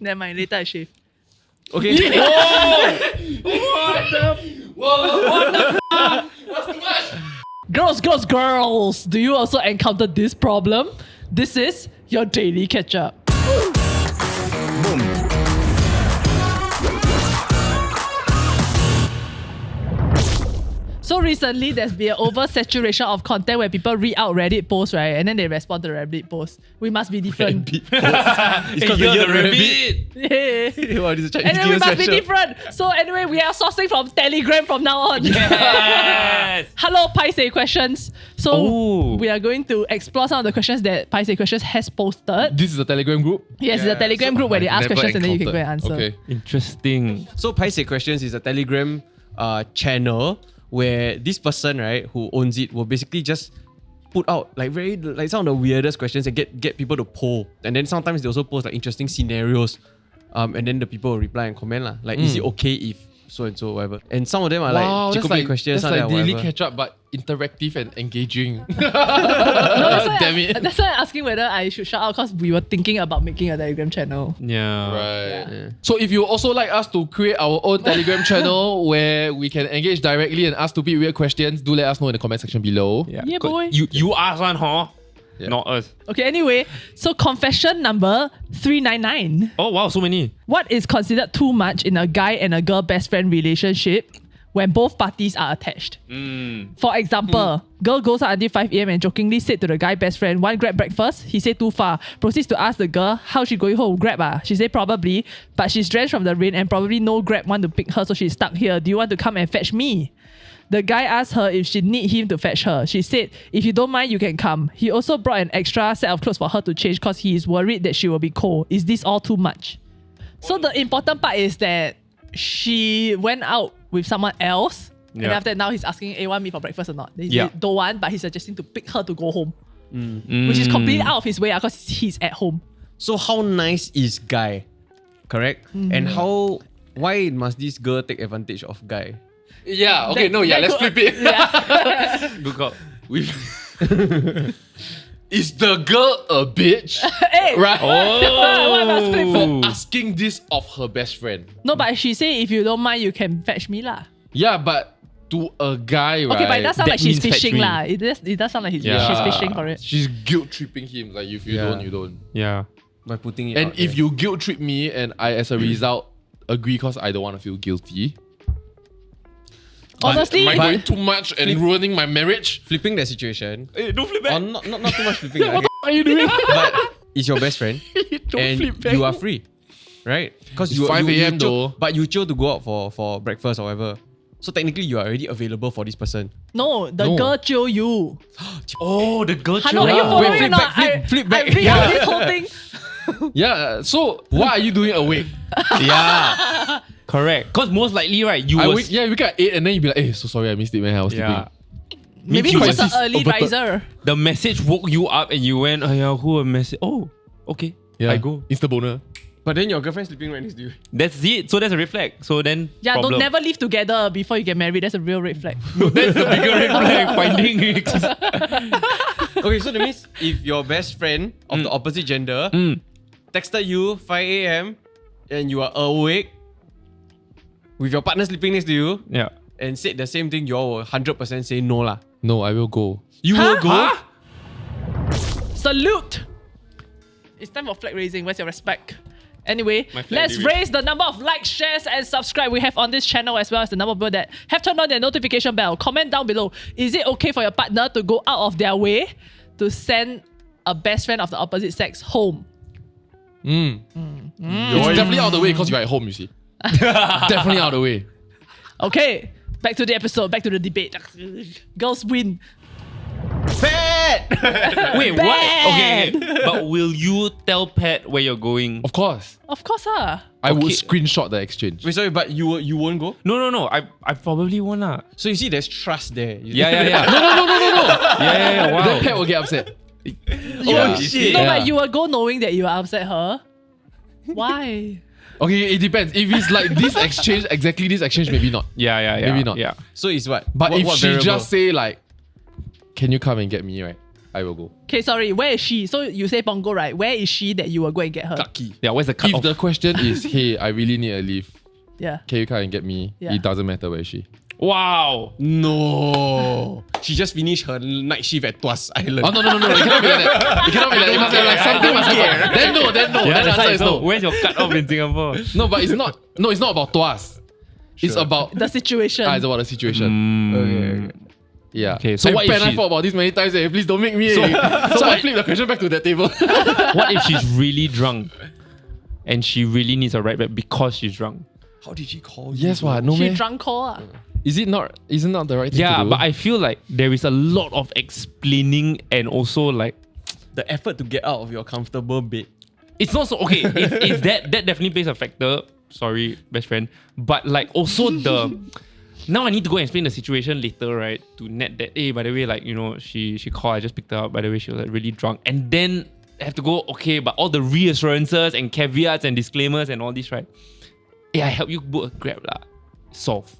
Never mind, later I shave. Okay. Girls, do you also encounter this problem? This is your daily catch-up. So recently, there's been an oversaturation of content where people read out Reddit posts, right? And then they respond to the Reddit posts. We must be different. It's because the rabbit. Yeah. Wow, this is a Chinese And then New we must be special. different. So anyway, we are sourcing from Telegram from now on. Yes. Hello, Paiseh questions. So Oh. we are going to explore some of the questions that Paiseh questions has posted. This is a Telegram group? Yes, it's a Telegram group where they ask Never questions and then you can go and encountered. answer. Okay. Interesting. So Paiseh Questions is a Telegram channel where this person, right, who owns it will basically just put out like some of the weirdest questions and get people to poll. And then sometimes they also post like interesting scenarios. And then the people will reply and comment lah. Like, is it okay if so and so, whatever. And some of them are Wow, like that's Jacobi like, questions. that's like daily whatever. catch-up, but interactive and engaging. No, that's why Damn it. That's why I'm asking whether I should shout out because we were thinking about making a Telegram channel. Yeah. Right. Yeah. So if you also like us to create our own Telegram channel where we can engage directly and ask stupid weird questions, do let us know in the comment section below. Yeah, Cause boy. You ask one, huh? Yeah. Not us. Okay, anyway, so confession number 399. Oh wow, so many. What is considered too much in a guy and a girl best friend relationship when both parties are attached? For example, girl goes out until 5 a.m. and jokingly said to the guy best friend, "Want grab breakfast?" He said too far. Proceeds to ask the girl, "How she going home? Grab ah?" She said probably, but she's drenched from the rain and probably no grab want to pick her, so she's stuck here. "Do you want to come and fetch me?" The guy asked her if she need him to fetch her. She said, "If you don't mind, you can come." He also brought an extra set of clothes for her to change because he is worried that she will be cold. Is this all too much? So the important part is that she went out with someone else. And Yeah. after that, now he's asking, "Hey, want me for breakfast or not?" They Yeah. don't want, but he's suggesting to pick her to go home. Which is completely out of his way because he's at home. So how nice is guy? Correct? And why must this girl take advantage of guy? Yeah, okay, let's flip it. Yeah. Good call. Is the girl a bitch? Hey! Right? Why must flip For asking this of her best friend. No, but she say, "If you don't mind, you can fetch me lah." Yeah, but to a guy, right? Okay, but it does sound That like she's means fetch fishing me. lah. It does sound like she's fishing for it. She's guilt tripping him. Like if you Yeah. don't, you don't. Yeah. By putting it And out if there. you guilt trip me and I as a result agree because I don't want to feel guilty. Honestly, am I if- going too much and ruining my marriage? flipping that situation, Hey, don't flip or back. not too much flipping, What are you doing? but it's your best friend Don't and flip back. you are free, right? Because It's 5 a.m. chose- though. but you chose to go out for breakfast or whatever. So technically, you are already available for this person. No, the No. girl chill you. Oh, the girl. Hello, are you Yeah. following Wait, or not? flip back. I read out this whole thing. Yeah, so why are you doing awake? Yeah. Correct. Because most likely, right, you I was... wake, yeah, you wake up at 8 and then you be like, hey, so sorry, I missed it, man. I was Yeah. sleeping. Maybe you he was crisis an early averted. riser. The message woke you up and you went, oh yeah, who a message? Oh, okay. Yeah, I go. Insta boner. But then your girlfriend sleeping right next to you. That's it. So that's a red flag. So then, Yeah, problem. don't never live together before you get married. That's a real red flag. That's the bigger red flag. Finding it. Okay, so that means if your best friend of the opposite gender texted you 5 a.m. and you are awake with your partner sleeping next to you Yeah. and said the same thing, you all will 100% say no lah. No, I will go. You will go? Salute! It's time for flag raising. Where's your respect? Anyway, My flag let's raising. raise the number of likes, shares, and subscribe we have on this channel, as well as the number of people that have turned on their notification bell. Comment down below. Is it okay for your partner to go out of their way to send a best friend of the opposite sex home? It's definitely out of the way because you're at home, you see. Definitely out of the way. Okay, back to the episode, back to the debate. Girls win. Wait, what? Bad. Okay. But will you tell Pat where you're going? Of course. Of course, I would Okay. screenshot the exchange. Wait, sorry, but you won't go? No. I probably won't lah. So you see, there's trust there. Yeah. No. Yeah. Wow. Then Pat will get upset. Oh, shit. No, Yeah. but you will go knowing that you will upset her. Why? Okay, it depends. If it's like this exchange, exactly this exchange, maybe not. Yeah. Maybe not. Yeah. So it's what? But What if she variable? just say like, can you come and get me, right? I will go. Okay, sorry. Where is she? So you say Pongo, right? Where is she that you will go and get her? Lucky. Yeah, where's the If cut-off? the question is, hey, I really need a leave, Yeah. can you come and get me? Yeah. It doesn't matter where is she. Wow. No. She just finished her night shift at Tuas Island. Oh, no. It cannot be like that. It cannot be like that. It must have like something must happen. Then no. Yeah, Then that's answer why is so no. where's your cut-off in Singapore? No, but it's not. No, it's not about Tuas. It's about. The situation. It's about the situation. Okay. Yeah. Okay, so what if I she- thought about this many times. Please don't make me. So I flip the question back to that table. What if she's really drunk and she really needs a ride back because she's drunk? How did she call you? Yes, what? No, She man. drunk call. Ah. Isn't not the right thing to Yeah, do? but I feel like there is a lot of explaining and also like The effort to get out of your comfortable bed. it's not so okay. It's that definitely plays a factor. Sorry, best friend. But like also the now I need to go and explain the situation later, right? To Nat that, hey, by the way, like, you know, she called, I just picked her up. By the way, she was like really drunk. And then I have to go, okay, but all the reassurances and caveats and disclaimers and all this, right? Yeah, I help you book a Grab lah. Solve.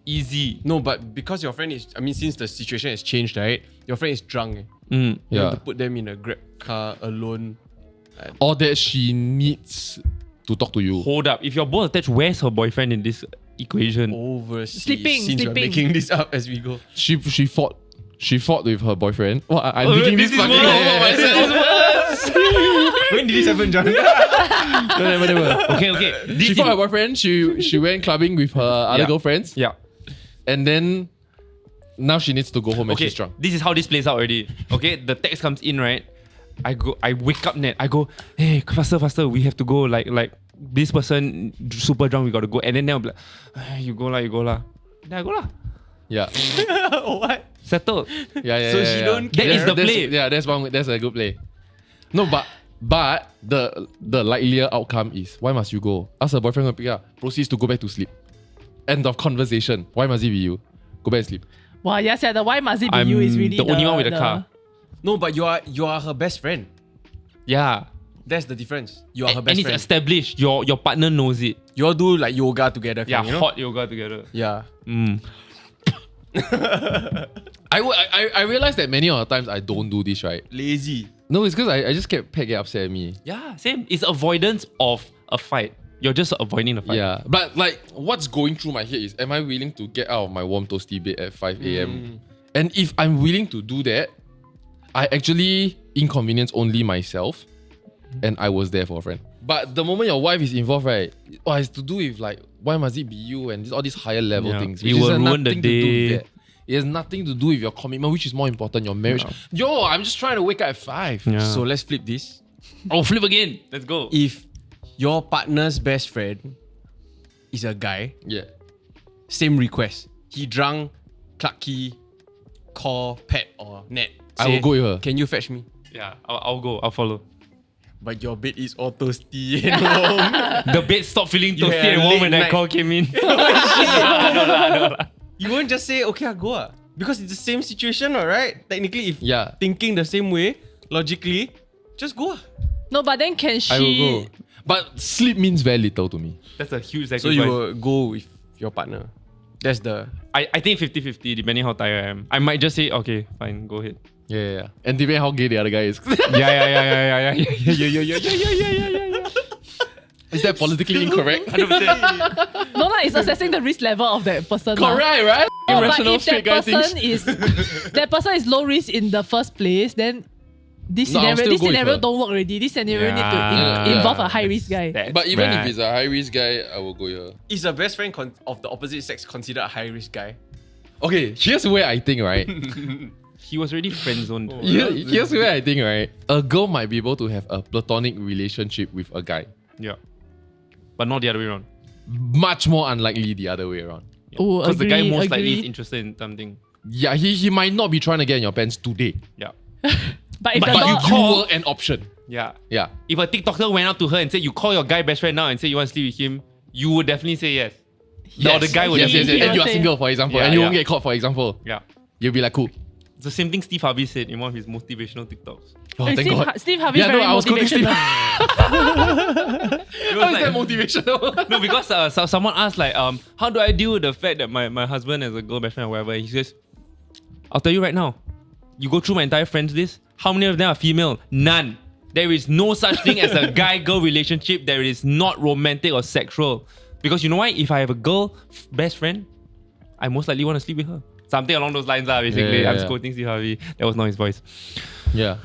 Easy. No, but because your friend is, I mean, since the situation has changed, right? Your friend is drunk. You Yeah. have to put them in a Grab car alone. Or that she needs to talk to you. Hold up. If you're both attached, where's her boyfriend in this equation? Overseas. Sleeping, Since we're sleeping. making this up as we go. She fought with her boyfriend. Well, I'm thinking this this is fucking worse. over myself. When did this happen, John? Whatever. Okay. She fought her boyfriend. She went clubbing with her other Yeah. girlfriends. Yeah. And then now she needs to go home and Okay, she's drunk. this is how this plays out already. Okay, the text comes in, right? I wake up Nat. I go, hey, faster, we have to go. Like this person super drunk, we gotta go. And then they'll be like, you go lah. Then I go lah. Yeah. What? Settled. Yeah. So she don't That is the That's- play. Yeah, that's a good play. No, but the likelier outcome is, why must you go? Ask her boyfriend to pick up. Proceeds to go back to sleep. End of conversation. Why must it be you? Go back and sleep. Wow, yes, yeah. The why must it be I'm you is really the only one with the car. No, but you are her best friend. Yeah. That's the difference. You are her And best it's friend. established. Your partner knows it. You all do like yoga together. Yeah, you know? hot yoga together. Yeah. I realized that many of the times I don't do this, right? Lazy. No, it's because I just kept Peg get upset at me. Yeah, same. It's avoidance of a fight. You're just avoiding the fight. Yeah, but like what's going through my head is, am I willing to get out of my warm toasty bed at 5 a.m? And if I'm willing to do that, I actually inconvenience only myself, and I was there for a friend. But the moment your wife is involved, right, it's to do with like, why must it be you and all these higher level Yeah. things. It which will has ruin the nothing to do with day. that. It has nothing to do with your commitment, which is more important, your marriage. Yo, I'm just trying to wake up at 5. Yeah. So let's flip this. Oh, flip again. Let's go. If your partner's best friend is a guy, Yeah. same request. He drunk, Clarky, call Pat or Nat. I will go with her. Can you fetch me? Yeah, I'll go. I'll follow. But your bed is all toasty and warm. The bed stopped feeling You toasty had and a warm late when that night. call came in. You won't just say, okay, I'll go. Because it's the same situation, right? Technically, if Yeah. thinking the same way, logically, just go. No, but then can she? I will go. But sleep means very little to me. That's a huge So sacrifice. you will go with your partner. That's the... I think 50-50, depending how tired I am. I might just say, okay, fine, go ahead. Yeah. And depending how gay the other guy is. Yeah. Is that politically incorrect? 100%. No, it's assessing the risk level of that person. lah. Correct, right? Oh, but Irrational if that straight guy person thinks. is that person is low risk in the first place, then this No, I'll scenario still go with her. don't work already. This scenario need to Yeah. involve a high risk guy. That's But even right. if it's a high risk guy, I will go with her. Is a best friend of the opposite sex considered a high-risk guy? Okay, here's where I think, right? He was already friend zoned. Here's where I think, right? A girl might be able to have a platonic relationship with a guy. Yeah. But not the other way around. Much more unlikely the other way around. Oh, Because the guy agree, most likely is agree. interested in something. Yeah, he might not be trying to get in your pants today. Yeah. But if But the if you law, call- You were an option. Yeah. Yeah. If a TikToker went up to her and said, you call your guy best friend now and say you want to sleep with him, you would definitely say yes. Or the guy would yes, definitely yes, say and you are say- single, for example, Yeah, and you yeah. won't get caught, for example. Yeah. You'll be like, cool. It's the same thing Steve Harvey said in one of his motivational TikToks. Oh, Hey, thank Steve, God. Steve Harvey's Yeah, no, very I was quoting Steve. motivational. It was How is like- that motivational? No, because someone asked like, how do I deal with the fact that my husband has a girl best friend or whatever? And he says, I'll tell you right now, you go through my entire friends list. How many of them are female? None. There is no such thing as a guy-girl relationship that is not romantic or sexual. Because you know why? If I have a girl best friend, I most likely want to sleep with her. Something along those lines, basically. I'm just quoting Steve Harvey. That was not his voice. Yeah.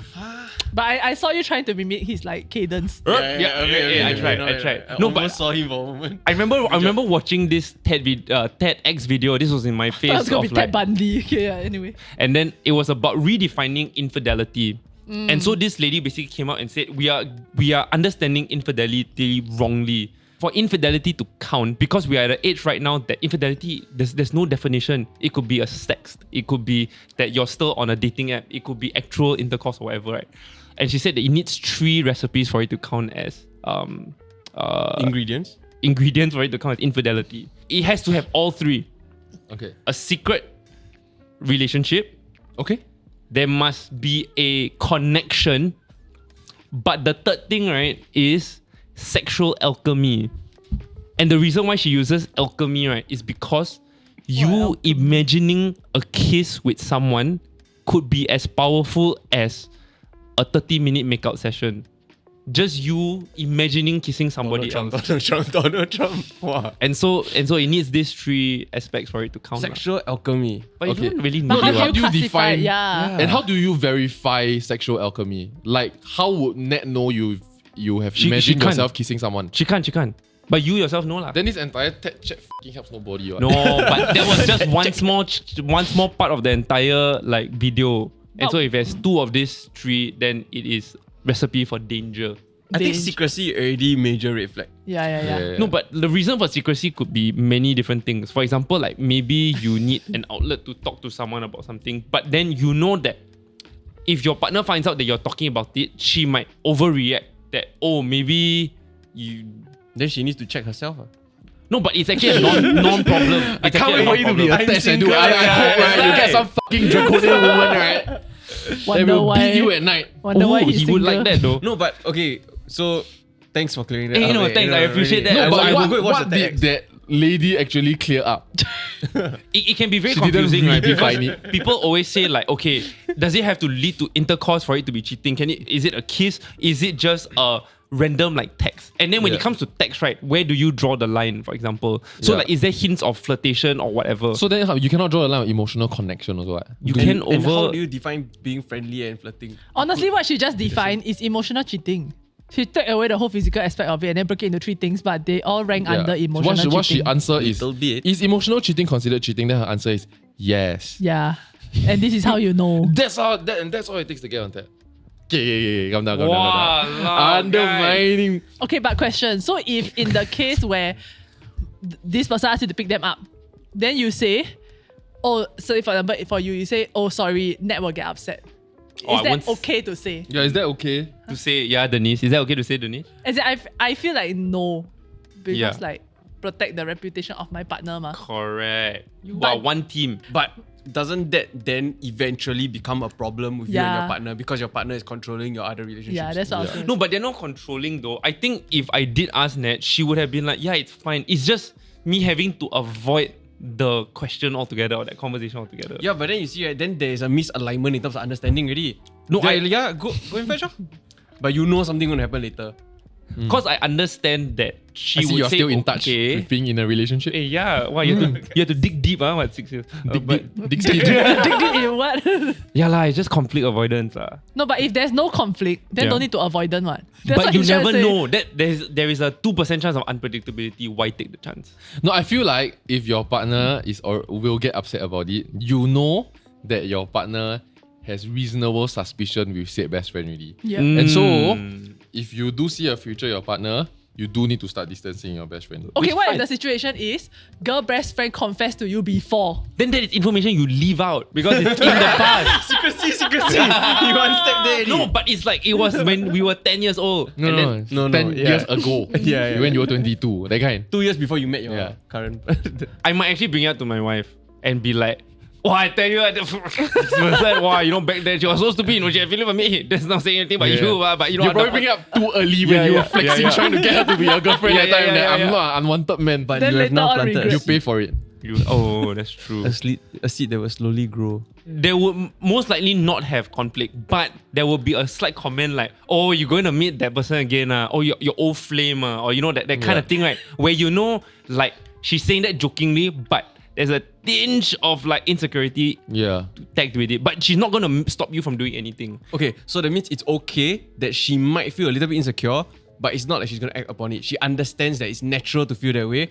But I saw you trying to mimic his like cadence. I tried. I No, almost but saw him for a moment. I remember watching this TedX video. This was in my I face was gonna of be like, Ted Bundy. Okay, anyway. and then it was about redefining infidelity. And so this lady basically came out and said, we are understanding infidelity wrongly. For infidelity to count, because we are at an age right now that infidelity, there's no definition. It could be a sext. It could be that you're still on a dating app. It could be actual intercourse or whatever, right? And she said that it needs 3 recipes for it to count as Ingredients. ingredients for it to count as infidelity. It has to have all 3. Okay. A secret relationship. Okay. There must be a connection. But the third thing, right, is sexual alchemy. And the reason why she uses alchemy, right, is because you imagining a kiss with someone could be as powerful as a 30-minute makeout session. Just you imagining kissing somebody else. Donald Trump. Wow. And so it needs these 3 aspects for it to count. Sexual alchemy. But you don't really need But it. how what? do you do you classify? define- Yeah. And how do you verify sexual alchemy? Like, how would Ned know you have She imagined can't. yourself kissing someone? She can't. But you yourself know lah. Then this entire TED chat fucking helps nobody. What? No, but that was just one small part of the entire like video. And so if there's 2 of these 3, then it is recipe for danger. I think Danger. secrecy already major red flag. Yeah. No, but the reason for secrecy could be many different things. For example, like maybe you need an outlet to talk to someone about something, but then you know that if your partner finds out that you're talking about it, she might overreact that, oh, maybe you... Then she needs to check herself. No, but it's actually a non-problem. I can't wait for you to be a I'm test and do. single, I yeah, hope right, you get some fucking draconian woman, right? They Wonder will why. beat you at night. Wonder why Oh, he's he would like single. that though. No, but okay. So thanks for clearing that Hey, up. no, thanks, I appreciate that. No, I but will what, go and watch what the did TEDx. that lady actually clear up? It can be very She didn't confusing, right? redefine Because people always say like, okay, does it have to lead to intercourse for it to be cheating? Is it a kiss? Is it just a random like text? And then when it comes to text, right, where do you draw the line, for example? So Yeah. like, is there hints of flirtation or whatever? So then you cannot draw a line of emotional connection also, right? you can And how over... do you define being friendly and flirting? Honestly, what she just defined is emotional cheating. She took away the whole physical aspect of it and then broke it into 3 things, but they all rank under emotional What she cheating. answer is, Little bit. is emotional cheating considered cheating? Then her answer is yes. Yeah. And this is how you know. That's all it takes to get on that. Okay, calm down. Wow, Undermining. Okay, but question. So if in the case where this person asks you to pick them up, then you say, oh, so for example, for you say, oh, sorry, Ned will get upset. Oh, Is I that won't okay to say? Yeah, is that okay? to say, yeah, Denise. Is that okay to say, Denise? As in, I feel like no. Because Yeah. like, protect the reputation of my partner ma. Correct. You But- are one team. But doesn't that then eventually become a problem with you and Yeah. your partner because your partner is controlling your other relationships? Yeah, that's what I was saying. No, but they're not controlling though. I think if I did ask Nat, she would have been like, yeah, it's fine. It's just me having to avoid the question altogether or that conversation altogether. Yeah, but then you see, right, then there is a misalignment in terms of understanding already. No, go and fetch her. But you know something gonna happen later. Because I understand that she I see would you're say, still in touch okay. with being in a relationship. Hey, yeah, wow, you have to dig deep, what 6 years? Dig But deep. Dig deep in what? yeah, it's just conflict avoidance. No, but if there's no conflict, then Yeah. don't need to avoidance what. That's But what you he's trying never to say. know. That there is a 2% chance of unpredictability. Why take the chance? No, I feel like if your partner is or will get upset about it, you know that your partner has reasonable suspicion with said best friend already. Yeah. And so, Mm. if you do see a future your partner, you do need to start distancing your best friend. Okay, Which what fine. if the situation is girl best friend confessed to you before? Then that is information you leave out because it's in the past. Secrecy. You one step there already. No, but it's like it was when we were 10 years old. No, and no, then, it's no, 10 yeah. years ago. Yeah. When you were 22, that kind. 2 years before you met your Yeah. current. I might actually bring it up to my wife and be like, wow, I tell you, this person, wow, you know, back then she was so stupid, you know, she had feeling for me. That's not saying anything about Yeah. you, but you know, You're probably bringing it up too early when Yeah, you were yeah. flexing, Yeah, yeah. trying to get her to be your girlfriend Yeah, that time. yeah, that yeah, I'm yeah. not an unwanted man. But Then you have later now on planted. regret. You pay for it. That's true. A seed that will slowly grow. There would most likely not have conflict, but there will be a slight comment like, oh, you're going to meet that person again, or your old flame, or you know, that kind of thing, right? Where you know, like, she's saying that jokingly, but there's a tinge of like insecurity tagged with it. But she's not going to stop you from doing anything. Okay, so that means it's okay that she might feel a little bit insecure, but it's not like she's going to act upon it. She understands that it's natural to feel that way.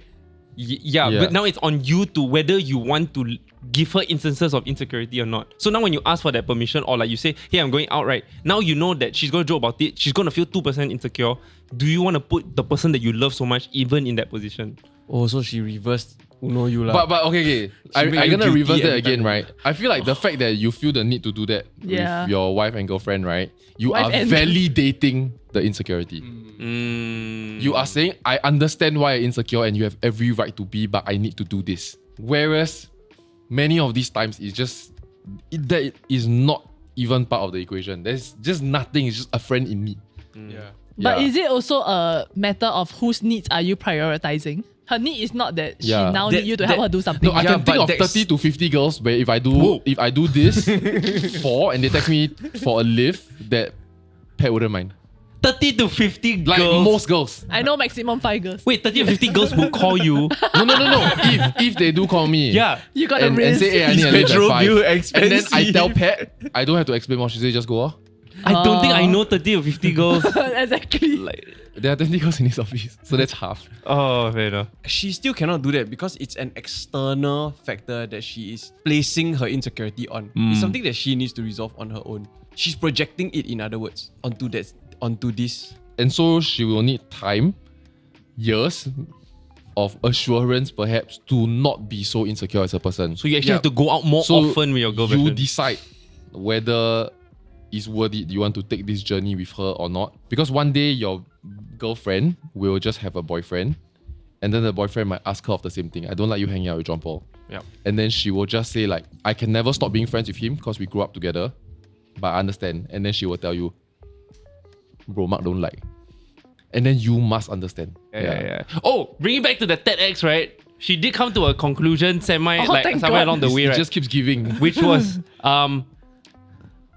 Yeah, but now it's on you to whether you want to give her instances of insecurity or not. So now when you ask for that permission, or like you say, hey, I'm going out, right? Now you know that she's going to joke about it. She's going to feel 2% insecure. Do you want to put the person that you love so much even in that position? Oh, so she reversed Uno you lah. But okay. I'm gonna reverse that again, right? I feel like the fact that you feel the need to do that with your wife and girlfriend, right? You are validating the insecurity. You are saying, I understand why you're insecure and you have every right to be, but I need to do this. Whereas many of these times it's just that is not even part of the equation. There's just nothing. It's just a friend in need. But is it also a matter of whose needs are you prioritizing? Her need is not that she now need you to help her do something. No, I can think of 30 to 50 girls where if I do this for and they text me for a lift, that Pat wouldn't mind. 30 to 50 girls. Like most girls. I know maximum 5 girls. Wait, 30 to 50 girls will call you. No. If they do call me. Yeah. You got to and risk. say, hey, I need a lift at 5. And then I expensive. tell Pat, I don't have to explain more. She say, just go. I don't think I know 30 or 50 girls. Exactly. Like, There are 20 girls in his office. So that's half. oh, fair enough. She still cannot do that because it's an external factor that she is placing her insecurity on. It's something that she needs to resolve on her own. She's projecting it, in other words, onto this. And so she will need time, years of assurance perhaps to not be so insecure as a person. So you actually have to go out more often with your girlfriend. You decide whether it's worth it. You want to take this journey with her or not? Because one day your girlfriend will just have a boyfriend, and then the boyfriend might ask her of the same thing. I don't like you hanging out with John Paul. Yep. And then she will just say like, I can never stop being friends with him because we grew up together, but I understand. And then she will tell you, bro, Mark don't like. And then you must understand. Yeah. Oh, bring it back to the TedX, right? She did come to a conclusion somewhere thank somewhere God. along the way, It right? just keeps giving. Which was,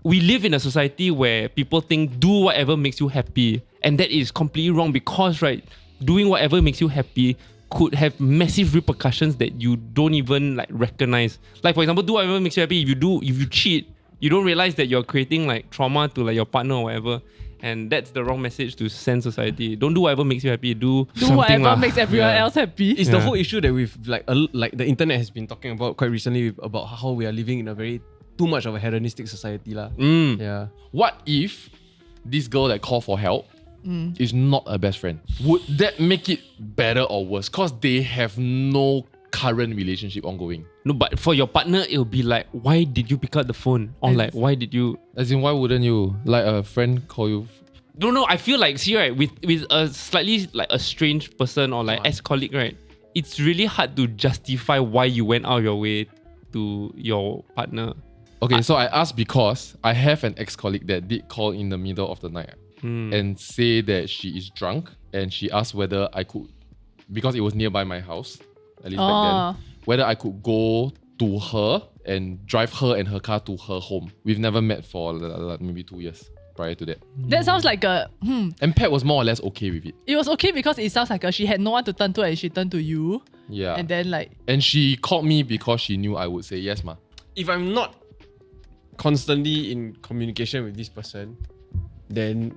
we live in a society where people think do whatever makes you happy. And that is completely wrong because, right, doing whatever makes you happy could have massive repercussions that you don't even like recognize. Like, for example, do whatever makes you happy. If you cheat, you don't realize that you're creating like trauma to like your partner or whatever. And that's the wrong message to send society. Don't do whatever makes you happy. Do something whatever makes everyone else happy. It's the whole issue that we've like the internet has been talking about quite recently about how we are living in a very too much of a hedonistic society lah. Yeah. What if this girl that called for help is not a best friend? Would that make it better or worse? Because they have no current relationship ongoing. No, but for your partner, it'll be like, why did you pick up the phone? Or like, why did you... As in, why wouldn't you? Like a friend call you? No, I feel like, see, right, with a slightly like a strange person or like ex-colleague, right, it's really hard to justify why you went out of your way to your partner. Okay, so I asked because I have an ex-colleague that did call in the middle of the night and say that she is drunk, and she asked whether I could, because it was nearby my house, at least back then, whether I could go to her and drive her and her car to her home. We've never met for maybe 2 years prior to that. That sounds like And Pat was more or less okay with it. it was okay because it sounds like she had no one to turn to and she turned to you. Yeah. And then like... And she called me because she knew I would say yes, ma. If I'm not constantly in communication with this person, then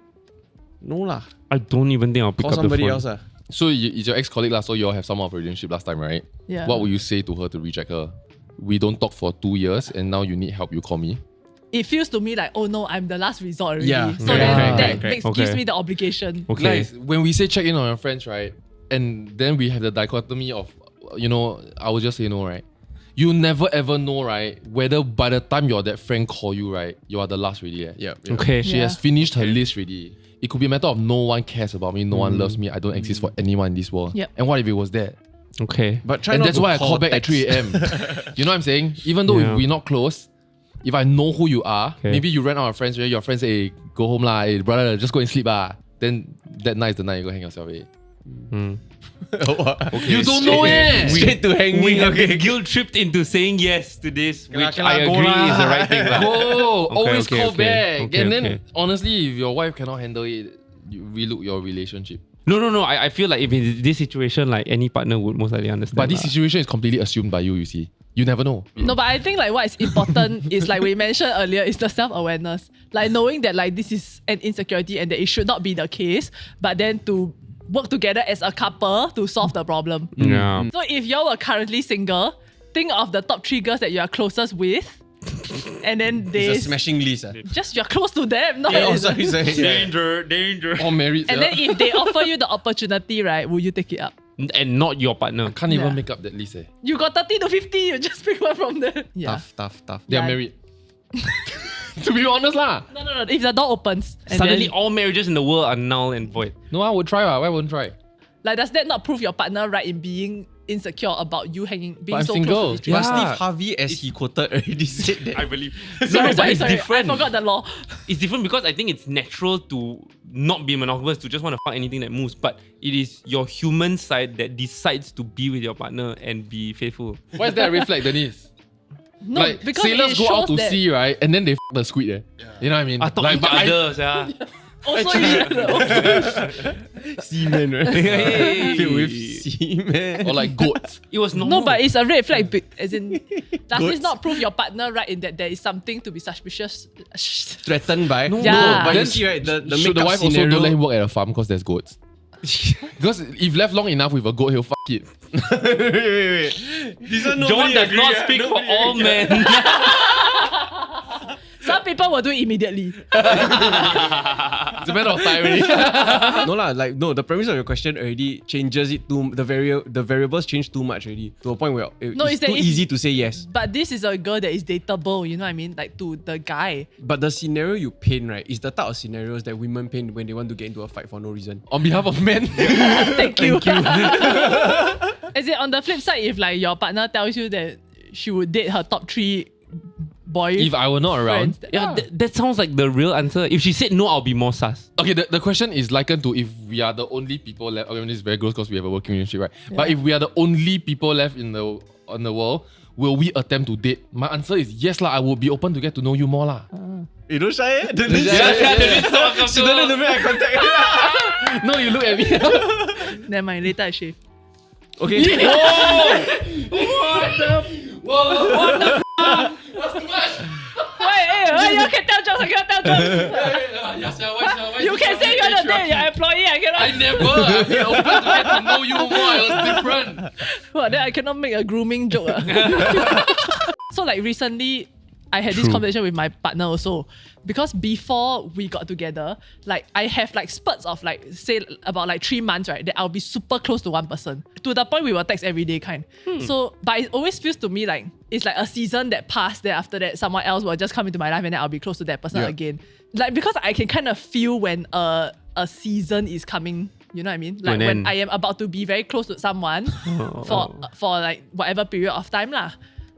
no lah. I don't even think I'll pick Call up the somebody phone. else lah. So it's your ex-colleague lah, so you all have some of a relationship last time, right? Yeah. What would you say to her to reject her? We don't talk for 2 years and now you need help, you call me. It feels to me like, oh no, I'm the last resort already. Yeah. So Correct, then correct, that correct. gives me the obligation. Okay. Guys, when we say check in on your friends, right? And then we have the dichotomy of, I will just say no, right? You never ever know, right? Whether by the time that friend call you, right, you are the last already. Yeah. Okay. She has finished her list already. It could be a matter of no one cares about me, no one loves me, I don't exist for anyone in this world. Yep. And what if it was that? Okay. But try And not that's to why I call back at text. 3 a.m. You know what I'm saying? Even though Yeah. if we're not close, if I know who you are, Okay. maybe you ran out of friends, right? Your friends say, hey, go home lah, hey, brother, just go and sleep lah. Then that night is the night you go hang yourself. Eh. You don't know it. Straight to hanging. We have okay. been guilt tripped into saying yes to this, which Kena I go agree lah. is the right thing. lah. Go. Always okay, call okay. back. Okay, And then, okay. honestly, if your wife cannot handle it, you relook your relationship. No. I feel like if in this situation, like any partner would most likely understand. But this lah. situation is completely assumed by you, you see. You never know. No, but I think like what is important is like we mentioned earlier is the self-awareness. Like knowing that like this is an insecurity and that it should not be the case, but then to work together as a couple to solve the problem. Yeah. So if you were currently single, think of the top 3 girls that you are closest with. And then they It's a smashing list. just you're close to them. No? Oh, sorry. Danger. All married. And yeah. then if they offer you the opportunity, right, will you take it up? And not your partner. Can't even Yeah. make up that list. You got 30 to 50, you just pick one from there. Yeah. Tough. They are Yeah. married. To be honest lah. No. If the door opens, and Suddenly, then, all marriages in the world are null and void. No, I would try. Why wouldn't try? like, does that not prove your partner right in being insecure about you being I'm so single. close to this But tree? Steve Harvey, as he quoted, already said that. I believe. Sorry, but it's sorry. different. I forgot the law. It's different because I think it's natural to not be monogamous, to just want to fuck anything that moves. But it is your human side that decides to be with your partner and be faithful. Why is that a red flag, Denise? No, Like because sailors it go out shows to that sea, right? And then they f the squid. You know what I mean? I thought like, each others, yeah. also you should Semen, right? Hey. Filled with semen. or like goats. It was normal. No, but it's a red flag. As in, does this Goods. not prove your partner right in that there is something to be suspicious? Threatened by. Yeah. But Then you see, right, the Should the makeup wife also scenario. don't let him work at a farm because there's goats? Because if left long enough with a goat, he'll fuck it. wait. This one John nobody does agree, not ah. speak for Nobody all agree. men. Some people will do it immediately. It's a matter of time already. No lah, like no. The premise of your question already changes it to the variables change too much already to a point where No, it's it's that too if- easy to say yes. But this is a girl that is dateable, you know what I mean? Like to the guy. But the scenario you paint, right, is the type of scenarios that women paint when they want to get into a fight for no reason. On behalf of men. Thank you. As in, on the flip side, if like your partner tells you that she would date her top 3 boy If I were not around. friends, Yeah, that sounds like the real answer. If she said no, I'll be more sus. Okay, the question is likened to if we are the only people left. Okay, this is very gross because we have a working relationship, right? But if we are the only people left in the world, will we attempt to date? My answer is yes lah. I would be open to get to know you more lah. You don't shy it? She don't let me eye contact. No, you look at me. never mind, later I shave. Okay. Wait, you can tell jokes, I cannot tell jokes. You can say you're the date your employee, I cannot. I never. I've been open to get to know you more. It was different. Well, then I cannot make a grooming joke. So like recently, I had this conversation with my partner also. Because before we got together, like I have like spurts of like say about like 3 months, right? That I'll be super close to one person. To the point we will text every day kind. So but it always feels to me like it's like a season that passed, then after that someone else will just come into my life and then I'll be close to that person again. Like because I can kind of feel when a season is coming. You know what I mean? Like when I am about to be very close to someone for like whatever period of time lah.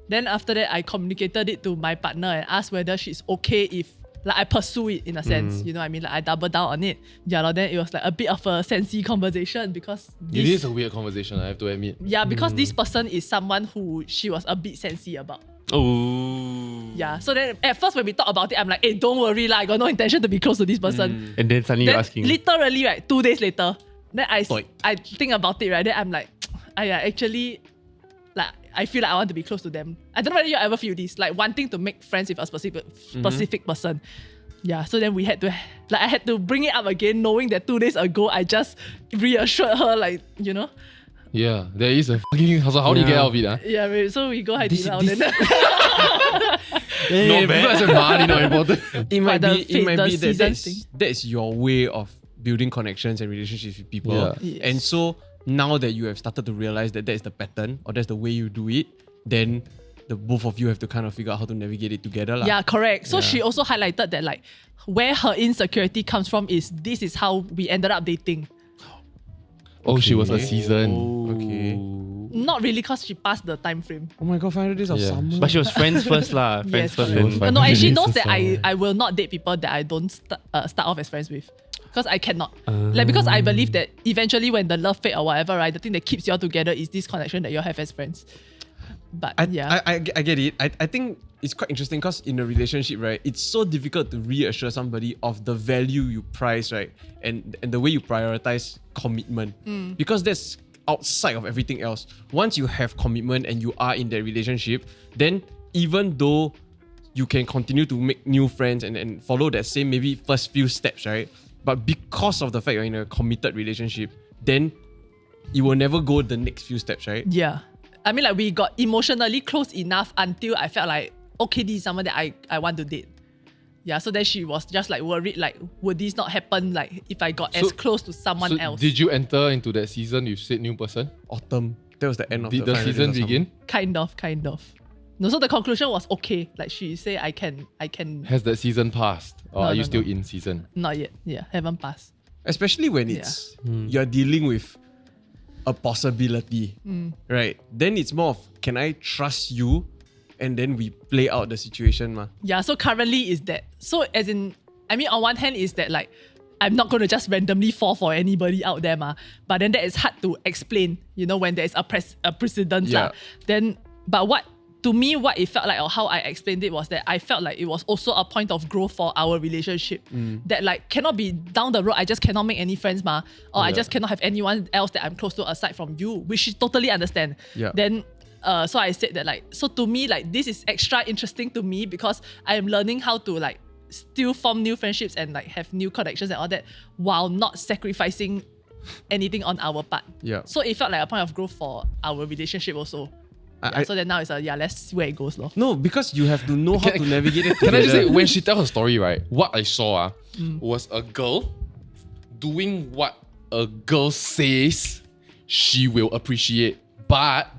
Then after that, I communicated it to my partner and asked whether she's okay if like I pursue it in a sense. You know what I mean? Like I double down on it. Yeah, then it was like a bit of a sensy conversation because It is a weird conversation, I have to admit. yeah, because this person is someone who she was a bit sensy about. Oh. Yeah. So then at first when we talk about it, I'm like, hey, don't worry, like I got no intention to be close to this person. And then suddenly Then you're asking. literally, right, 2 days later, then I Toy. think about it, right? Then I'm like, actually, like I feel like I want to be close to them. I don't know whether you ever feel this, like wanting to make friends with a specific person. Yeah, so then we had to, like I had to bring it up again, knowing that 2 days ago I just reassured her, like, you know. Yeah, there is a fucking. So how do you get out of it? Yeah, so we go This- Haidilao this- then. No, people say money not important. It might But be, the it might the be that season thing. that's your way of building connections and relationships with people. Yeah. Yes. And so now that you have started to realize that is the pattern or that's the way you do it, then the both of you have to kind of figure out how to navigate it together. lah. Yeah, correct. So she also highlighted that like where her insecurity comes from is this is how we ended up dating. Oh, she was a Okay. season. Okay. Not really because she passed the time frame. Oh my god, 500 days of Yeah. summer. But she was friends first lah. Friends Yes, first. correct. Then. No, and she Denise knows is that so- I will not date people that I don't start off as friends with. because I cannot. Because I believe that eventually when the love fade or whatever, right, the thing that keeps you all together is this connection that you have as friends. But I get it. I think it's quite interesting because in a relationship, right, it's so difficult to reassure somebody of the value you prize, right, and the way you prioritize commitment, because that's outside of everything else. Once you have commitment and you are in that relationship, then even though you can continue to make new friends and follow that same maybe first few steps, right, but because of the fact you're in a committed relationship, then you will never go the next few steps, right? yeah. I mean, like, we got emotionally close enough until I felt like, okay, this is someone that I want to date. Yeah, so then she was just like worried, like, would this not happen, like, if I got as close to someone else? Did you enter into that season with said new person? Autumn. That was the end of Did the season begin? Kind of. No, so the conclusion was okay. Like, she said, I can. Has that season passed? Or are you still in season? Not yet. Yeah, haven't passed. Especially when it's you're dealing with a possibility, right? Then it's more of, can I trust you? And then we play out the situation, ma. Yeah, so currently is that. So as in, I mean, on one hand is that, like, I'm not going to just randomly fall for anybody out there, ma. But then that is hard to explain, when there is a precedent. Yeah. Then, but what it felt like, or how I explained it, was that I felt like it was also a point of growth for our relationship. That, like, cannot be down the road, I just cannot make any friends, ma. Or I just cannot have anyone else that I'm close to aside from you, which she totally understand. Yeah. Then, so I said that, like, so to me, like, this is extra interesting to me because I am learning how to, like, still form new friendships and, like, have new connections and all that while not sacrificing anything on our part. Yeah. So it felt like a point of growth for our relationship also. So then now it's let's see where it goes, lor. No, because you have to know how to navigate it. Can I just say, when she tell her story, right, what I saw was a girl doing what a girl says she will appreciate. But,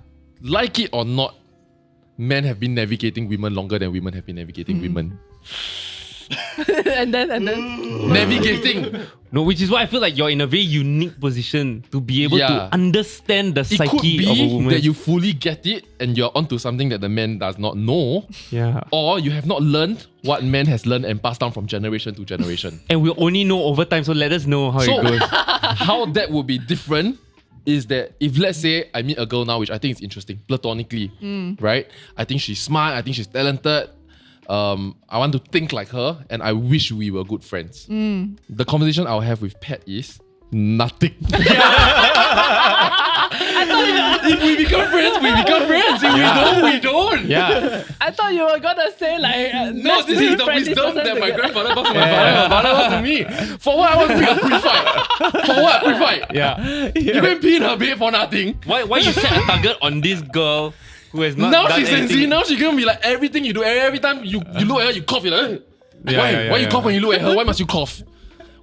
like it or not, men have been navigating women longer than women have been navigating women. and then Navigating. No, which is why I feel like you're in a very unique position to be able to understand the It could psyche of a be woman. that you fully get it and you're onto something that the man does not know. Yeah. Or you have not learned what man has learned and passed down from generation to generation. And we'll only know over time, so let us know how So, it goes. how that would be different is that if, let's say, I meet a girl now, which I think is interesting, platonically, right? I think she's smart, I think she's talented. I want to think like her and I wish we were good friends. The conversation I'll have with Pat is nothing. If we become friends, we become friends. If we don't, we don't. Yeah. I thought you were gonna say, like, No, this is the wisdom that my grandfather passed to my father, my father passed to me. For what I want to pick a pre-fight? For what? Pre-fight? Yeah. You can pee in her bed for nothing. Why you set a target on this girl who has not Now done she's anything? sensy. Now she's gonna be like, everything you do, every time you look at her, you cough. You're like, why you cough when you look at her? Why must you cough?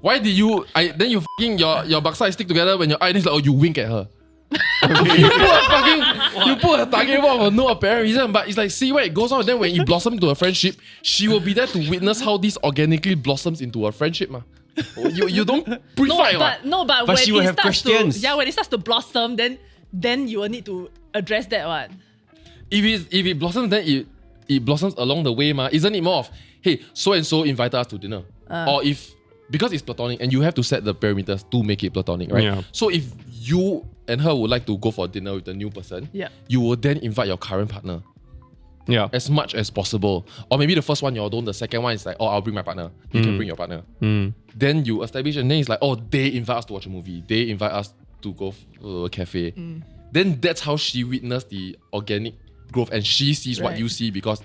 Why did you? Then you fucking your backside stick together when your eyes like, oh, you wink at her. You put a target for no apparent reason, but it's like, see where it goes on. Then when it blossoms into a friendship, she will be there to witness how this organically blossoms into a friendship, ma. You don't pre-fight, but But when she will it have starts questions. when it starts to blossom, then you will need to address that one. If it blossoms, then it blossoms along the way, ma. Isn't it more of, hey, so and so invited us to dinner, or because it's platonic and you have to set the parameters to make it platonic, right? Yeah. So if you and her would like to go for dinner with a new person, you will then invite your current partner Yeah. as much as possible. Or maybe the first one you all don't, the second one is like, oh, I'll bring my partner. You can bring your partner. Then you establish, and then it's like, oh, they invite us to watch a movie. They invite us to go to a cafe. Then that's how she witnessed the organic growth, and she sees what you see because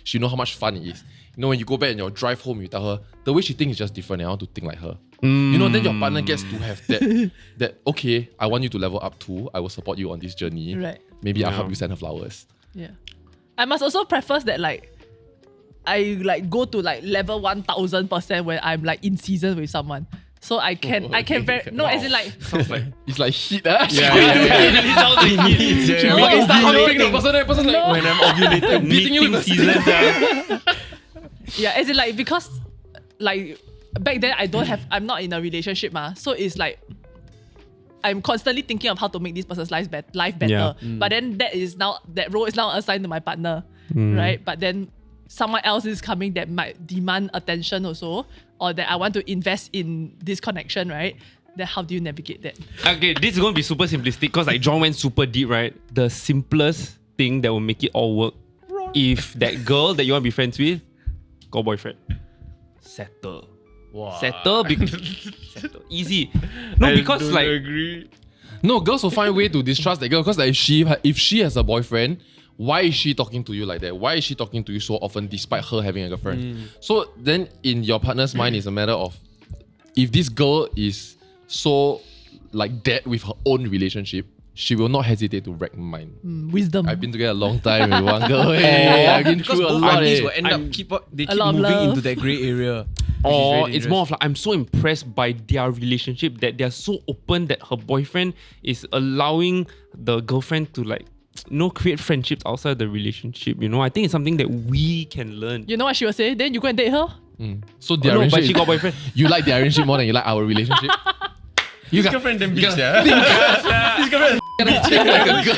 she knows how much fun it is. You know, when you go back and you drive home, you tell her, the way she thinks is just different and I want to think like her. You know, then your partner gets to have that, okay, I want you to level up too. I will support you on this journey. Right. Maybe I'll help you send her flowers. Yeah. I must also preface that, like, I, like, go to, like, level 1000% when I'm, like, in season with someone. So I can as in, like, Sounds like it's like shit, huh? It sounds like it. No, Like, it's not ovulating. The person like, No. When I'm ovulating, Beating you with the season. yeah, as in, like, because, like, back then I'm not in a relationship, ma. So it's like, I'm constantly thinking of how to make this person's life better. Yeah. But then that role is now assigned to my partner, right? But then someone else is coming that might demand attention also, or that I want to invest in this connection, right? Then how do you navigate that? Okay, this is going to be super simplistic because like John went super deep, right? The simplest thing that will make it all work, if that girl that you want to be friends with, got boyfriend, settle. Wow. Settle. Settle. Easy. No, because like... agree. No, girls will find a way to distrust that girl because like if she has a boyfriend, why is she talking to you like that? Why is she talking to you so often despite her having a girlfriend? So then in your partner's mind, it's a matter of if this girl is so like that with her own relationship, she will not hesitate to wreck mine. Wisdom. I've been together a long time with one girl. Hey, I've been Because through a both lot. parties Eh. will end up keep lot of moving love. into that grey area. Or Which is it's very more of like I'm so impressed by their relationship that they're so open that her boyfriend is allowing the girlfriend to like create friendships outside the relationship. I think it's something that we can learn. You know what she will say? Then you go and date her. So their No, but relationship, she got boyfriend. you like their relationship more than you like our relationship? You got girlfriend them bitch, yeah. His girlfriend like a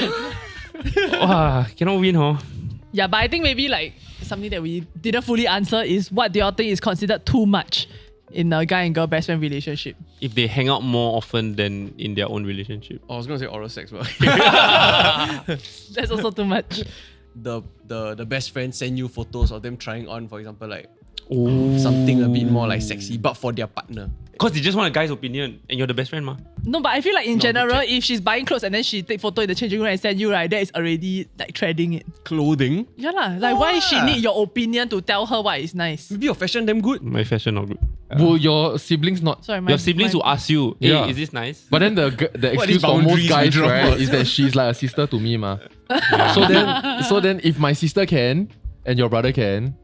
girl. Wow, cannot win, huh? Yeah, but I think maybe like something that we didn't fully answer is what do you all think is considered too much in a guy and girl best friend relationship? If they hang out more often than in their own relationship. I was gonna say oral sex, but That's also too much. the best friend send you photos of them trying on, for example, like something a bit more like sexy, but for their partner. Because they just want a guy's opinion and you're the best friend, ma. No, but I feel like in general, if she's buying clothes and then she take photo in the changing room and send you, right, that is already like treading it. Clothing. Yeah lah. Like why she need your opinion to tell her what is nice? Maybe your fashion them good. My fashion not good. Will your siblings not? Sorry, Your siblings will ask you, hey, Yeah. is this nice? But then the What excuse is for most boundaries guys, we draw? right, is that she's like a sister to me, ma. So then if my sister can and your brother can,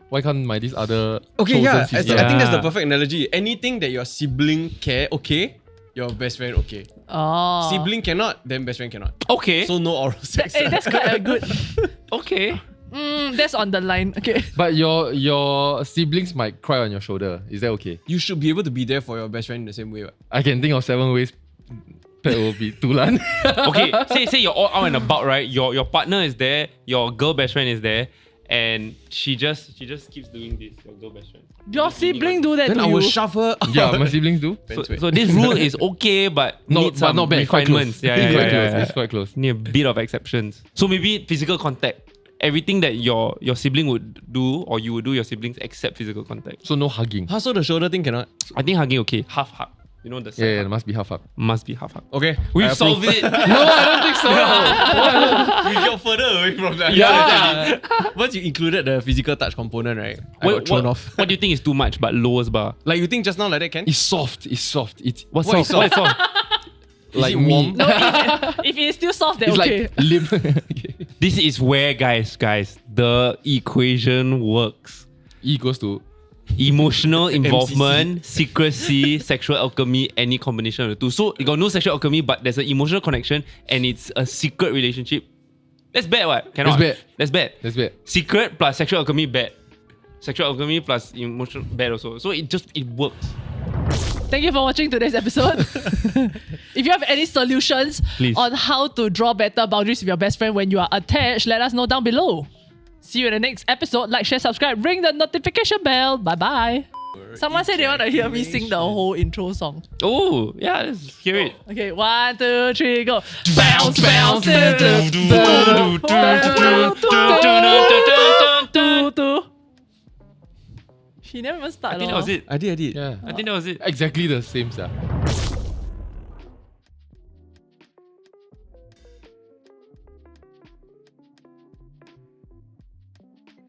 why can't my this other Okay, chosen yeah. sister? I think that's the Yeah. perfect analogy. Anything that your sibling care, okay. Your best friend, okay. Oh. Sibling cannot, then best friend cannot. Okay. So no oral sex. Hey, that's quite a good. okay. That's on the line. Okay. But your siblings might cry on your shoulder. Is that okay? You should be able to be there for your best friend in the same way. Right? I can think of 7 ways that will be tulan. Okay, say you're all out and about, right? Your partner is there, your girl best friend is there, and she just keeps doing this, your girl best friend. Your sibling do that Then to I will you. shove her. Yeah, my siblings do. So this rule is okay, but needs some not bad. Quite refinements. close. Yeah, Quite close. yeah. It's quite close. Need a bit of exceptions. So maybe physical contact. Everything that your sibling would do or you would do your siblings except physical contact. So no hugging. So the shoulder thing cannot. I think hugging okay. Half hug. You know the side Yeah, it hug. must be half up. Must be half hug. Okay. We've solved it. No, I don't think so. We got further away from that. Yeah. Once you included the physical touch component, right? I got thrown off. What do you think is too much but lowest bar? Like you think just now like that can? It's soft. It's soft. It's What's What soft? is What is soft? like it me. warm? No, if it is still soft, then It's okay. like limp. Okay. This is where guys, the equation works. E equals to Emotional involvement, secrecy, sexual alchemy, any combination of the two. So you got no sexual alchemy, but there's an emotional connection and it's a secret relationship. That's bad, what? Cannot. That's bad. That's bad. that's bad. Secret plus sexual alchemy, bad. Sexual alchemy plus emotional, bad also. So it works. Thank you for watching today's episode. If you have any solutions Please. on how to draw better boundaries with your best friend when you are attached, let us know down below. See you in the next episode. Like, share, subscribe, ring the notification bell. Bye-bye. Someone said they want to hear me sing the whole intro song. Oh, yeah, let's hear it. Okay, 1, 2, 3, go. Bounce, bounce. She never even started. I think that was it. I did. Yeah. I think that was it. Exactly the same, sir.